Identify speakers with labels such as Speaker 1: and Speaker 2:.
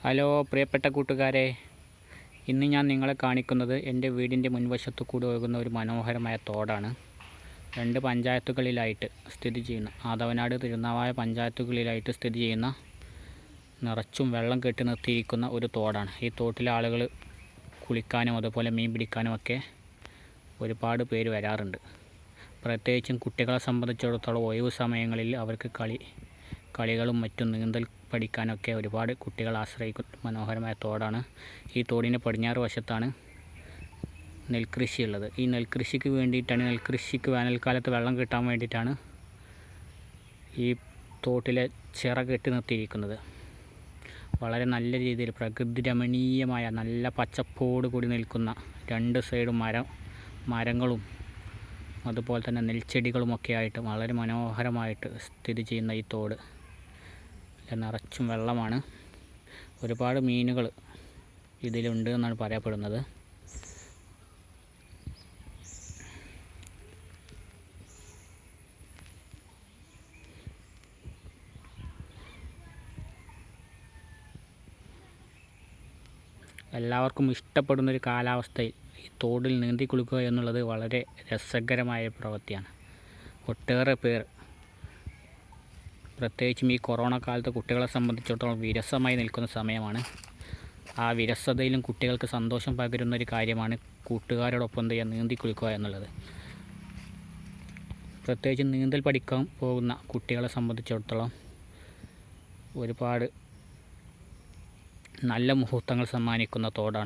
Speaker 1: Hello പ്രിയപ്പെട്ട കൂട്ടുകാരെ, ഇന്ന് ഞാൻ നിങ്ങളെ കാണിക്കുന്നത് എൻ്റെ വീടിൻ്റെ മുൻവശത്തു കൂടി ഒഴുകുന്ന ഒരു മനോഹരമായ തോടാണ്. 2 പഞ്ചായത്തുകളിലായിട്ട് സ്ഥിതി ചെയ്യുന്ന, ആദവനാട് തിരുനാവായ പഞ്ചായത്തുകളിലായിട്ട് സ്ഥിതി ചെയ്യുന്ന, നിറച്ചും വെള്ളം കെട്ടി നിർത്തിയിരിക്കുന്ന ഒരു തോടാണ്. ഈ തോട്ടിലെ ആളുകൾ കുളിക്കാനും അതുപോലെ മീൻ പിടിക്കാനുമൊക്കെ ഒരുപാട് പേര് വരാറുണ്ട്. പ്രത്യേകിച്ചും കുട്ടികളെ സംബന്ധിച്ചിടത്തോളം ഒഴിവ് സമയങ്ങളിൽ അവർക്ക് കളികളും മറ്റും നീന്തൽ പഠിക്കാനൊക്കെ ഒരുപാട് കുട്ടികൾ ആശ്രയിക്കുന്ന മനോഹരമായ തോടാണ്. ഈ തോടിൻ്റെ പടിഞ്ഞാറ് വശത്താണ് നെൽകൃഷിയുള്ളത്. ഈ നെൽകൃഷിക്ക് വേണ്ടിയിട്ടാണ്, നെൽകൃഷിക്ക് വേനൽക്കാലത്ത് വെള്ളം കിട്ടാൻ വേണ്ടിയിട്ടാണ് ഈ തോട്ടിലെ ചിറ കെട്ടി നിർത്തിയിരിക്കുന്നത്. വളരെ നല്ല രീതിയിൽ പ്രകൃതി രമണീയമായ നല്ല പച്ചപ്പോട് കൂടി നിൽക്കുന്ന 2 സൈഡും മരങ്ങളും അതുപോലെ തന്നെ നെൽച്ചെടികളുമൊക്കെ ആയിട്ട് വളരെ മനോഹരമായിട്ട് സ്ഥിതി ചെയ്യുന്ന ഈ തോട് നിറച്ചും വെള്ളമാണ്. ഒരുപാട് മീനുകൾ ഇതിലുണ്ട് എന്നാണ് പറയപ്പെടുന്നത്. എല്ലാവർക്കും ഇഷ്ടപ്പെടുന്നൊരു കാലാവസ്ഥയിൽ ഈ തോടിൽ നീന്തി കുളിക്കുക എന്നുള്ളത് വളരെ രസകരമായ പ്രവൃത്തിയാണ്. ഒട്ടേറെ പേർ, പ്രത്യേകിച്ചും ഈ കൊറോണ കാലത്ത് കുട്ടികളെ സംബന്ധിച്ചിടത്തോളം വിരസമായി നിൽക്കുന്ന സമയമാണ്. ആ വിരസതയിലും കുട്ടികൾക്ക് സന്തോഷം പകരുന്നൊരു കാര്യമാണ് കൂട്ടുകാരോടൊപ്പം നീന്തി കുളിക്കുക എന്നുള്ളത്. പ്രത്യേകിച്ച് നീന്തൽ പഠിക്കാൻ പോകുന്ന കുട്ടികളെ സംബന്ധിച്ചിടത്തോളം ഒരുപാട് നല്ല മുഹൂർത്തങ്ങൾ സമ്മാനിക്കുന്ന തോടാണ്.